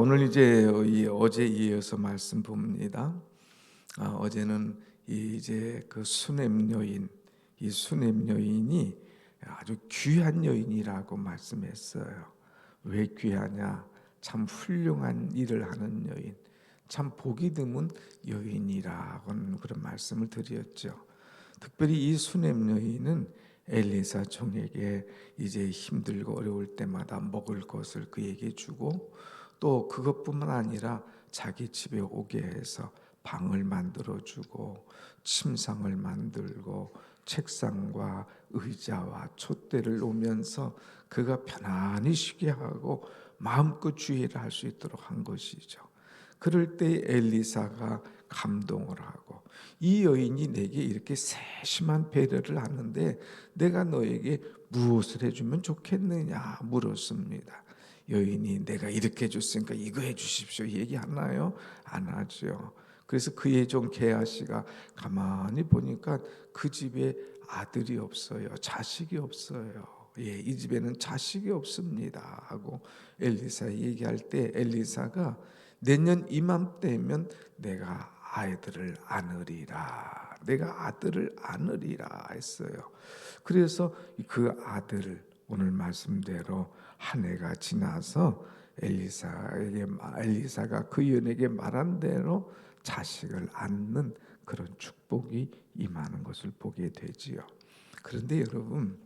오늘 이제 어제 이어서 말씀 봅니다. 어제는 이제 그 수냄 여인, 이 수냄 여인이 아주 귀한 여인이라고 말씀했어요. 왜 귀하냐? 참 훌륭한 일을 하는 여인, 참 복이 드문 여인이라고는 그런 말씀을 드렸죠. 특별히 이 수냄 여인은 엘리사 종에게 이제 힘들고 어려울 때마다 먹을 것을 그에게 주고, 또 그것뿐만 아니라 자기 집에 오게 해서 방을 만들어 주고 침상을 만들고 책상과 의자와 촛대를 놓으면서 그가 편안히 쉬게 하고 마음껏 주의를 할 수 있도록 한 것이죠. 그럴 때 엘리사가 감동을 하고, 이 여인이 내게 이렇게 세심한 배려를 하는데 내가 너에게 무엇을 해주면 좋겠느냐 물었습니다. 여인이 내가 이렇게 해줬으니까 이거 해주십시오 얘기하나요? 안 하죠. 그래서 그의 종 게하시가 가만히 보니까 그 집에 아들이 없어요. 자식이 없어요. 이 집에는 자식이 없습니다 하고 엘리사 얘기할 때, 엘리사가 내년 이맘때면 내가 아이들을 안으리라, 내가 아들을 안으리라 했어요. 그래서 그 아들을 오늘 말씀대로 한 해가 지나서 엘리사가 그 여인에게 말한 대로 자식을 낳는 그런 축복이 임하는 것을 보게 되지요. 그런데 여러분,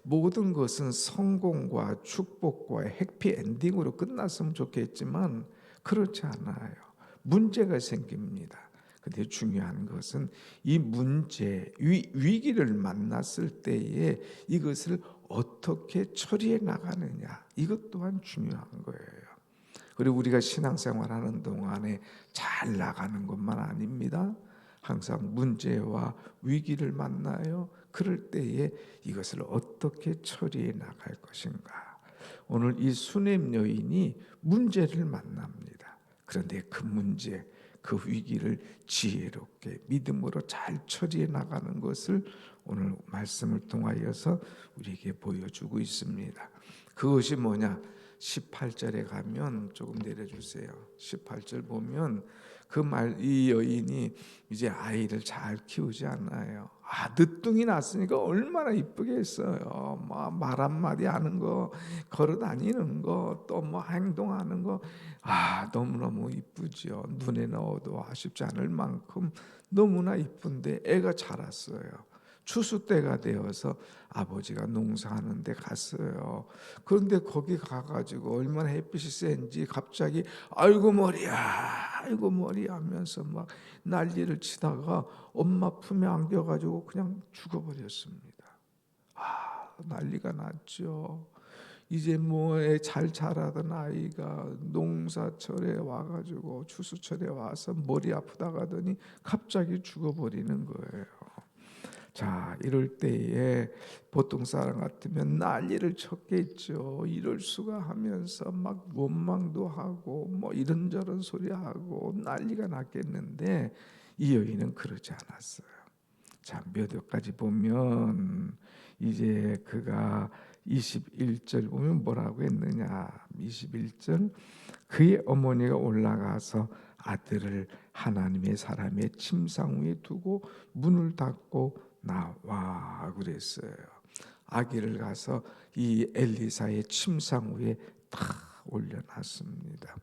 모든 것은 성공과 축복과 해피엔딩으로 끝났으면 좋겠지만 그렇지 않아요. 문제가 생깁니다. 근데 중요한 것은 이 문제, 위기를 만났을 때에 이것을 어떻게 처리해 나가느냐, 이것 또한 중요한 거예요. 그리고 우리가 신앙생활하는 동안에 잘 나가는 것만 아닙니다. 항상 문제와 위기를 만나요. 그럴 때에 이것을 어떻게 처리해 나갈 것인가. 오늘 이 수냄 여인이 문제를 만납니다. 그런데 그 문제, 그 위기를 지혜롭게 믿음으로 잘 처리해 나가는 것을 오늘 말씀을 통하여서 우리에게 보여주고 있습니다. 그것이 뭐냐? 18절에 가면, 조금 내려주세요. 18절 보면 이 여인이 이제 아이를 잘 키우지 않아요. 늦둥이 났으니까 얼마나 이쁘게 했어요. 말 한마디 하는 거, 걸어 다니는 거, 또 행동하는 거, 너무너무 이쁘죠. 눈에 넣어도 아쉽지 않을 만큼 너무나 이쁜데 애가 자랐어요. 추수 때가 되어서 아버지가 농사하는 데 갔어요. 그런데 거기 가가지고 얼마나 햇빛이 센지 갑자기 아이고 머리야, 아이고 머리야 하면서 막 난리를 치다가 엄마 품에 안겨가지고 그냥 죽어버렸습니다. 난리가 났죠. 이제 잘 자라던 아이가 농사철에 와가지고 추수철에 와서 머리 아프다 가더니 갑자기 죽어버리는 거예요. 자, 이럴 때에 보통 사람 같으면 난리를 쳤겠죠. 이럴 수가 하면서 막 원망도 하고 이런저런 소리 하고 난리가 났겠는데, 이 여인은 그러지 않았어요. 자, 몇 여까지 보면 이제 그가 21절 보면 뭐라고 했느냐. 21절, 그의 어머니가 올라가서 아들을 하나님의 사람의 침상 위에 두고 문을 닫고 나와 그랬어요. 아기를 가서 이 엘리사의 침상 위에 다 올려놨습니다.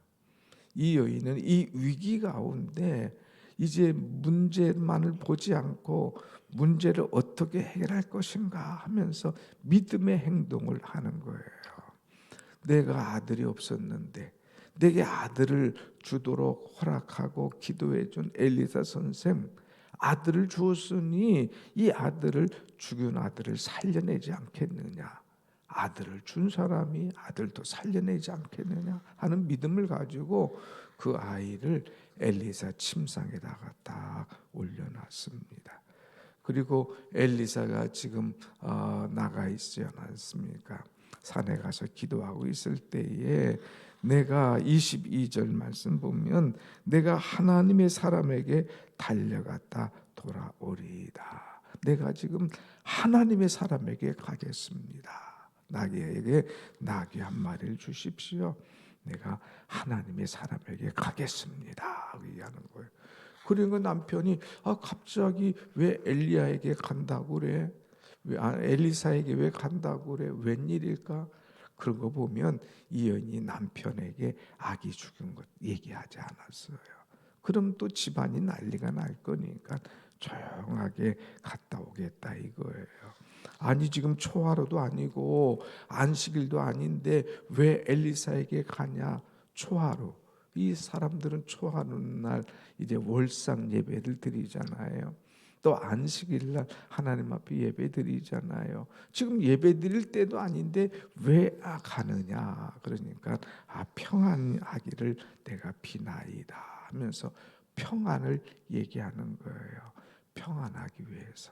이 여인은 이 위기 가운데 이제 문제만을 보지 않고 문제를 어떻게 해결할 것인가 하면서 믿음의 행동을 하는 거예요. 내가 아들이 없었는데 내게 아들을 주도록 허락하고 기도해 준 엘리사 선생, 아들을 주었으니 이 아들을, 죽은 아들을 살려내지 않겠느냐, 아들을 준 사람이 아들도 살려내지 않겠느냐 하는 믿음을 가지고 그 아이를 엘리사 침상에다가 딱 올려놨습니다. 그리고 엘리사가 지금 나가 있지 않습니까? 산에 가서 기도하고 있을 때에 내가 22절 말씀 보면 내가 하나님의 사람에게 달려갔다 돌아오리이다. 내가 지금 하나님의 사람에게 가겠습니다. 나에게 나귀 한 마리를 주십시오. 내가 하나님의 사람에게 가겠습니다. 얘기하는 거예요. 그러니까 남편이 갑자기 왜 엘리야에게 간다고 그래? 엘리사에게 왜 간다고 그래? 웬일일까? 그런 거 보면 이 여인이 남편에게 아기 죽은 것 얘기하지 않았어요. 그럼 또 집안이 난리가 날 거니까 조용하게 갔다 오겠다 이거예요. 아니 지금 초하루도 아니고 안식일도 아닌데 왜 엘리사에게 가냐? 초하루. 이 사람들은 초하는 날 이제 월상 예배를 드리잖아요. 또 안식일 날 하나님 앞에 예배 드리잖아요. 지금 예배 드릴 때도 아닌데 왜 가느냐? 그러니까 평안하기를 내가 비나이다 하면서 평안을 얘기하는 거예요. 평안하기 위해서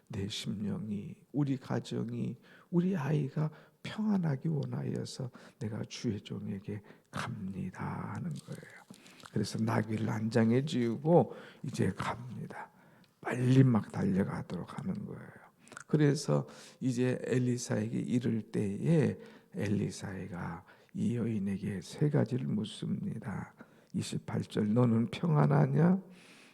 내 심령이, 우리 가정이, 우리 아이가 평안하기 원하여서 내가 주의 종에게 갑니다 하는 거예요. 그래서 나귀를 난장에 지우고 이제 갑니다. 빨리 막 달려가도록 하는 거예요. 그래서 이제 엘리사에게 이를 때에 엘리사가 이 여인에게 세 가지를 묻습니다. 28절 너는 평안하냐?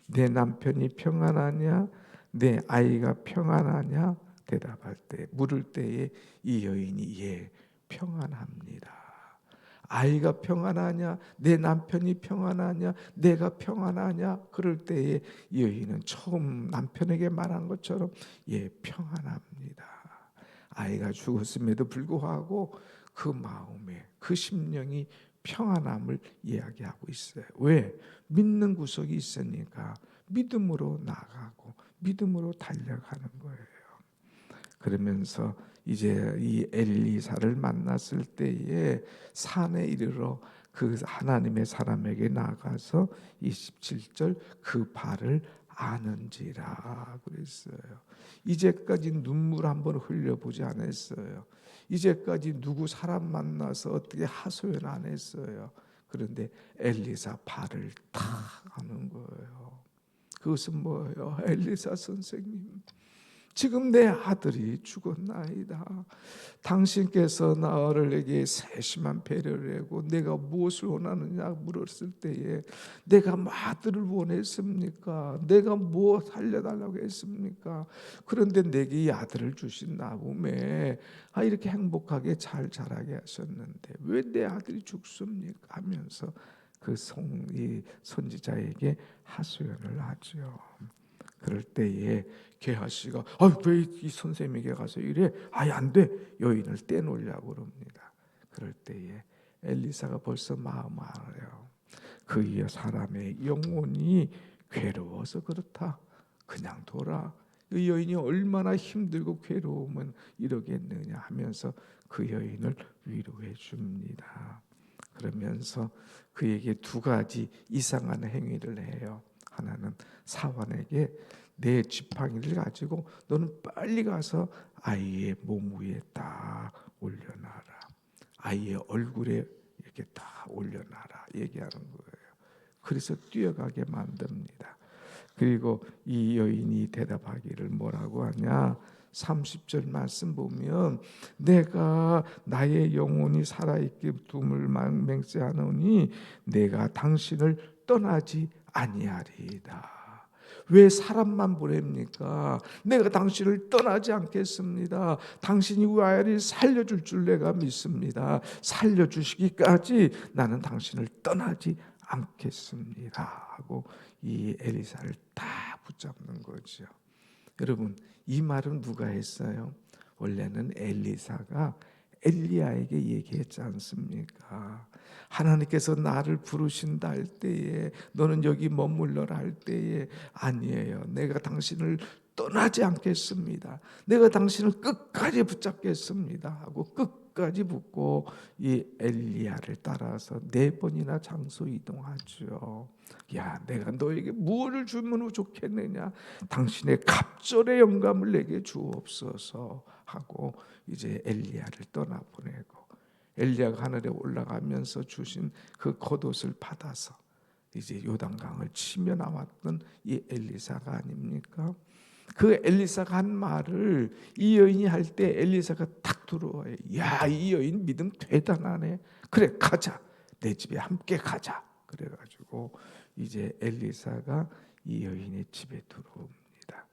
내 남편이 평안하냐? 내 아이가 평안하냐? 대답할 때 물을 때에 이 여인이 예 평안합니다. 아이가 평안하냐? 내 남편이 평안하냐? 내가 평안하냐? 그럴 때에 이 여인은 처음 남편에게 말한 것처럼 예 평안합니다. 아이가 죽었음에도 불구하고 그 마음에 그 심령이 평안함을 이야기하고 있어요. 왜? 믿는 구석이 있으니까 믿음으로 나가고 믿음으로 달려가는 거예요. 그러면서 이제 이 엘리사를 만났을 때에 산에 이르러 그 하나님의 사람에게 나가서 27절 그 발을 아는지라 그랬어요. 이제까지 눈물 한번 흘려보지 않았어요. 이제까지 누구 사람 만나서 어떻게 하소연 안 했어요. 그런데 엘리사 발을 탁 아는 거예요. 그것은 뭐예요? 엘리사 선생님, 지금 내 아들이 죽었나이다. 당신께서 나를 세심한 배려를 하고 내가 무엇을 원하느냐 물었을 때에 내가 뭐 아들을 원했습니까? 내가 뭐 살려달라고 했습니까? 그런데 내게 이 아들을 주신 나음에 이렇게 행복하게 잘 자라게 하셨는데 왜 내 아들이 죽습니까? 하면서 그 선지자에게 하소연을 하죠. 그럴 때에 게하시가 왜 이 선생님에게 가서 이래? 안 돼. 여인을 떼놓으려고 그럽니다. 그럴 때에 엘리사가 벌써 마음 알아요. 그 사람의 영혼이 괴로워서 그렇다. 그냥 둬라. 그 여인이 얼마나 힘들고 괴로우면 이러겠느냐 하면서 그 여인을 위로해 줍니다. 그러면서 그에게 두 가지 이상한 행위를 해요. 하나는 사환에게 내 지팡이를 가지고 너는 빨리 가서 아이의 몸 위에 딱 올려놔라. 아이의 얼굴에 이렇게 딱 올려놔라 얘기하는 거예요. 그래서 뛰어가게 만듭니다. 그리고 이 여인이 대답하기를 뭐라고 하냐? 30절 말씀 보면 내가 나의 영혼이 살아있게 둠을 맹세하노니 내가 당신을 떠나지 아니하리이다. 왜 사람만 보냅니까? 내가 당신을 떠나지 않겠습니다. 당신이 우리 아이를 살려줄 줄 내가 믿습니다. 살려주시기까지 나는 당신을 떠나지 않겠습니다 하고 이 엘리사를 다 붙잡는 거죠. 여러분, 이 말은 누가 했어요? 원래는 엘리사가 엘리야에게 얘기했지 않습니까? 하나님께서 나를 부르신다 할 때에 너는 여기 머물러라 할 때에 아니에요. 내가 당신을 떠나지 않겠습니다. 내가 당신을 끝까지 붙잡겠습니다 하고 끝까지 붙고 이 엘리야를 따라서 4번이나 장소 이동하죠. 야, 내가 너에게 무엇을 주면 좋겠느냐? 당신의 갑절의 영감을 내게 주옵소서 하고 이제 엘리야를 떠나보내고 엘리야가 하늘에 올라가면서 주신 그 겉옷을 받아서 이제 요단강을 치며 나왔던 이 엘리사가 아닙니까? 그 엘리사가 한 말을 이 여인이 할 때 엘리사가 탁 들어와요. 야, 이 여인 믿음 대단하네. 그래 가자. 내 집에 함께 가자. 그래가지고 이제 엘리사가 이 여인의 집에 들어옵니다.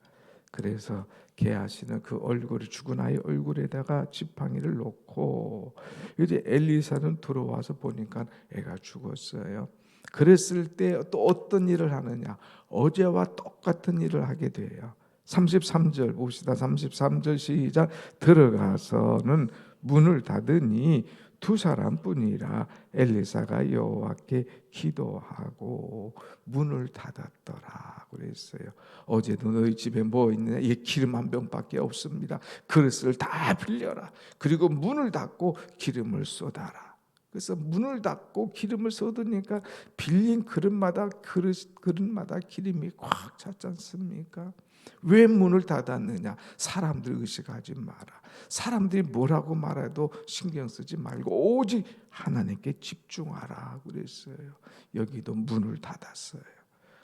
그래서 게하시는 그 얼굴을 죽은 아이 얼굴에다가 지팡이를 놓고 이제 엘리사는 들어와서 보니까 애가 죽었어요. 그랬을 때 또 어떤 일을 하느냐? 어제와 똑같은 일을 하게 돼요. 33절 봅시다. 33절 시작. 들어가서는 문을 닫으니 두 사람뿐이라 엘리사가 여호와께 기도하고 문을 닫았더라 그랬어요. 어제도 너희 집에 뭐 있느냐? 이 기름 한 병밖에 없습니다. 그릇을 다 빌려라. 그리고 문을 닫고 기름을 쏟아라. 그래서 문을 닫고 기름을 쏟으니까 빌린 그릇마다 기름이 꽉 찼지 않습니까? 왜 문을 닫았느냐? 사람들 의식하지 마라. 사람들이 뭐라고 말해도 신경 쓰지 말고 오직 하나님께 집중하라 그랬어요. 여기도 문을 닫았어요.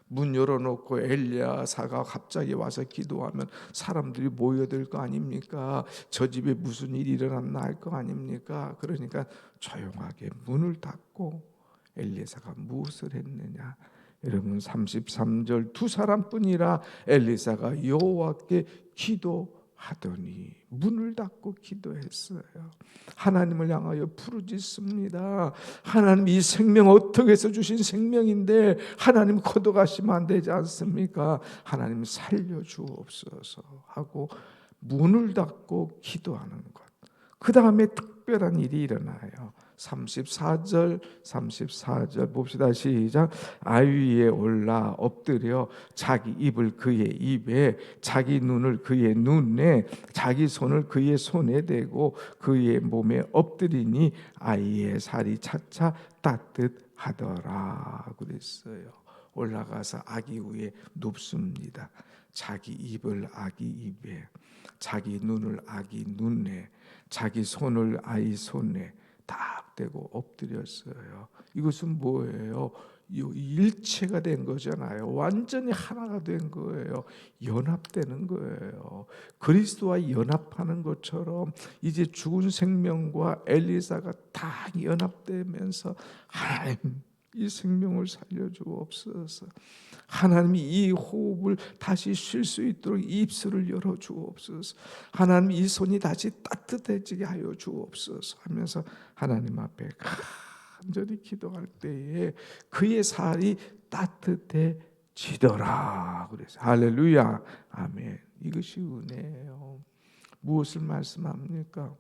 문 열어놓고 엘리야사가 갑자기 와서 기도하면 사람들이 모여들 거 아닙니까? 저 집에 무슨 일이 일어났나 할 거 아닙니까? 그러니까 조용하게 문을 닫고 엘리야사가 무엇을 했느냐? 여러분 33절 두 사람뿐이라 엘리사가 여호와께 기도하더니 문을 닫고 기도했어요. 하나님을 향하여 부르짖습니다. 하나님 이 생명 어떻게 해서 주신 생명인데 하나님 거둬가시면 안 되지 않습니까? 하나님 살려주옵소서 하고 문을 닫고 기도하는 것. 그 다음에 특별한 일이 일어나요. 34절 봅시다. 시작. 아위 위에 올라 엎드려 자기 입을 그의 입에 자기 눈을 그의 눈에 자기 손을 그의 손에 대고 그의 몸에 엎드리니 아이의 살이 차차 따뜻하더라 그랬어요. 올라가서 아기 위에 눕습니다. 자기 입을 아기 입에 자기 눈을 아기 눈에 자기 손을 아이 손에 딱 대고 엎드렸어요. 이것은 뭐예요? 일체가 된 거잖아요. 완전히 하나가 된 거예요. 연합되는 거예요. 그리스도와 연합하는 것처럼 이제 죽은 생명과 엘리사가 다 연합되면서 하나님 이 생명을 살려주옵소서. 하나님이 이 호흡을 다시 쉴 수 있도록 입술을 열어주옵소서. 하나님 이 손이 다시 따뜻해지게 하여 주옵소서 하면서 하나님 앞에 간절히 기도할 때에 그의 살이 따뜻해지더라 그래서 할렐루야 아멘. 이것이 은혜예요. 무엇을 말씀합니까?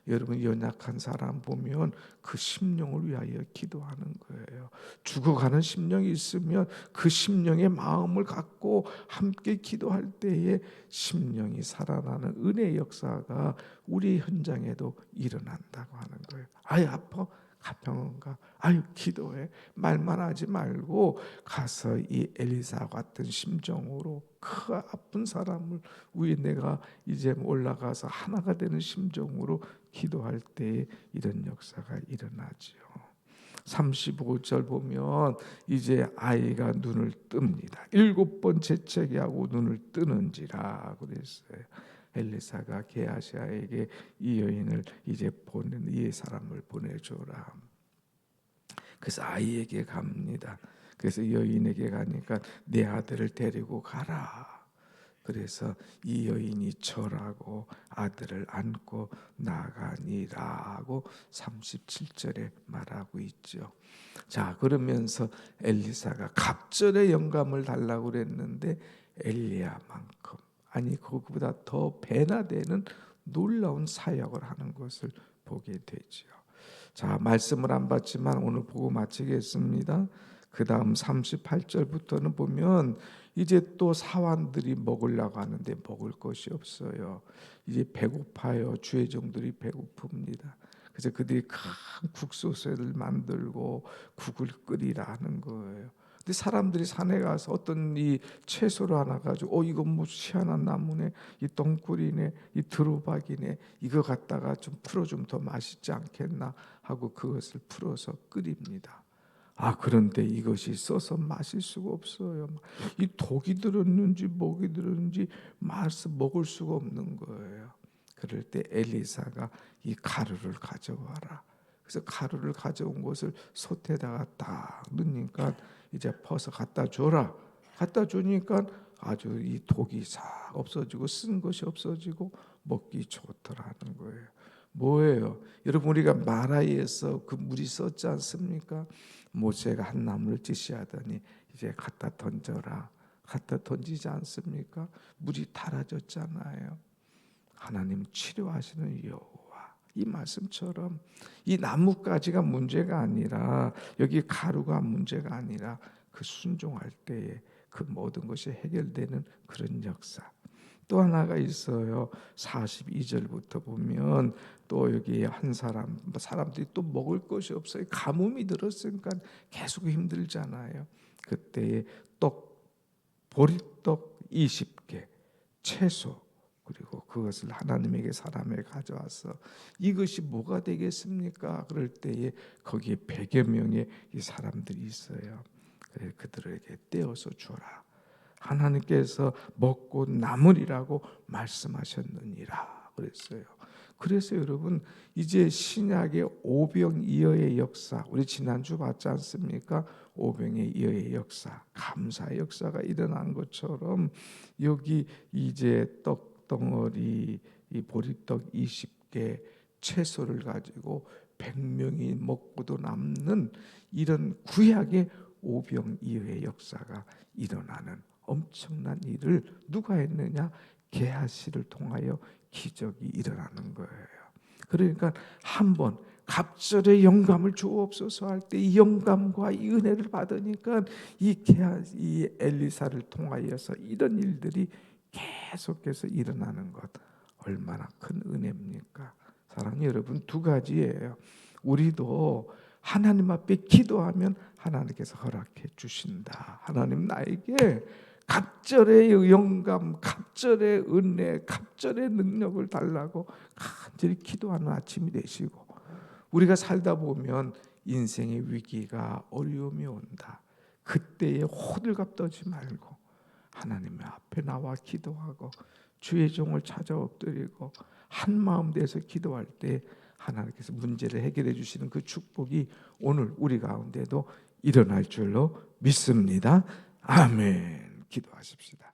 여러분 연약한 사람 보면 그 심령을 위하여 기도하는 거예요. 죽어가는 심령이 있으면 그 심령의 마음을 갖고 함께 기도할 때에 심령이 살아나는 은혜의 역사가 우리 현장에도 일어난다고 하는 거예요. 아유 아파 가평원 가. 아유 기도해. 말만 하지 말고 가서 이 엘리사 같은 심정으로 그 아픈 사람을 위해 내가 이제 올라가서 하나가 되는 심정으로 기도할 때 이런 역사가 일어나지요. 35절 보면 이제 아이가 눈을 뜹니다. 7번 재채기 하고 눈을 뜨는지라 그랬어요. 엘리사가 게하시아에게 이 여인을 이제 보낸 이 사람을 보내줘라. 그래서 아이에게 갑니다. 그래서 여인에게 가니까 내 아들을 데리고 가라. 그래서 이 여인이 절하고 아들을 안고 나가니라고 37절에 말하고 있죠. 자 그러면서 엘리사가 갑절의 영감을 달라고 그랬는데 엘리야만큼 아니 그보다 더 배나 되는 놀라운 사역을 하는 것을 보게 되죠. 자 말씀을 안 받지만 오늘 보고 마치겠습니다. 그 다음 38절부터는 보면 이제 또 사환들이 먹으려고 하는데 먹을 것이 없어요. 이제 배고파요. 주의종들이 배고픕니다. 그래서 그들이 큰 국소새를 만들고 국을 끓이라 하는 거예요. 근데 사람들이 산에 가서 어떤 이 채소를 하나 가지고 이거 뭐 희한한 나무네, 이 똥꿀이네, 이 드루박이네, 이거 갖다가 좀 풀어주면 더 맛있지 않겠나 하고 그것을 풀어서 끓입니다. 그런데 이것이 써서 마실 수가 없어요. 이 독이 들었는지 목이 들었는지 먹을 수가 없는 거예요. 그럴 때 엘리사가 이 가루를 가져와라. 그래서 가루를 가져온 것을 솥에다가 딱 넣으니까 이제 퍼서 갖다 줘라. 갖다 주니까 아주 이 독이 싹 없어지고 쓴 것이 없어지고 먹기 좋더라는 거예요. 뭐예요? 여러분, 우리가 마라이에서 그 물이 썼지 않습니까? 모세가 한 나무를 지시하더니 이제 갖다 던져라. 갖다 던지지 않습니까? 물이 달아졌잖아요. 하나님 치료하시는 여호와, 이 말씀처럼 이 나뭇가지가 문제가 아니라, 여기 가루가 문제가 아니라, 그 순종할 때에 그 모든 것이 해결되는 그런 역사. 또 하나가 있어요. 42절부터 보면 또 여기 한 사람들이 또 먹을 것이 없어요. 가뭄이 들었으니까 계속 힘들잖아요. 그때에 보리떡 20개, 채소, 그리고 그것을 하나님에게 사람에게 가져와서 이것이 뭐가 되겠습니까? 그럴 때에 거기에 100여 명의 이 사람들이 있어요. 그래, 그들에게 떼어서 주라. 하나님께서 먹고 남으리라고 말씀하셨느니라 그랬어요. 그래서 여러분, 이제 신약의 오병이어의 역사, 우리 지난주 봤지 않습니까? 오병이어의 역사, 감사의 역사가 일어난 것처럼 여기 이제 떡덩어리, 이 보리떡 20개, 채소를 가지고 100명이 먹고도 남는 이런 구약의 오병이어의 역사가 일어나는 엄청난 일을 누가 했느냐? 게하시를 통하여 기적이 일어나는 거예요. 그러니까 한번 갑절의 영감을 주옵소서 할 때 이 영감과 이 은혜를 받으니까 이 엘리사를 통하여서 이런 일들이 계속해서 일어나는 것, 얼마나 큰 은혜입니까? 사랑하는 여러분, 두 가지예요. 우리도 하나님 앞에 기도하면 하나님께서 허락해 주신다. 하나님 나에게 갑절의 영감, 갑절의 은혜, 갑절의 능력을 달라고 간절히 기도하는 아침이 되시고, 우리가 살다 보면 인생의 위기가 어려움이 온다. 그때에 호들갑 떠지 말고 하나님 앞에 나와 기도하고 주의 종을 찾아 엎드리고 한 마음 돼서 기도할 때 하나님께서 문제를 해결해 주시는 그 축복이 오늘 우리 가운데도 일어날 줄로 믿습니다. 아멘. 기도하십시다.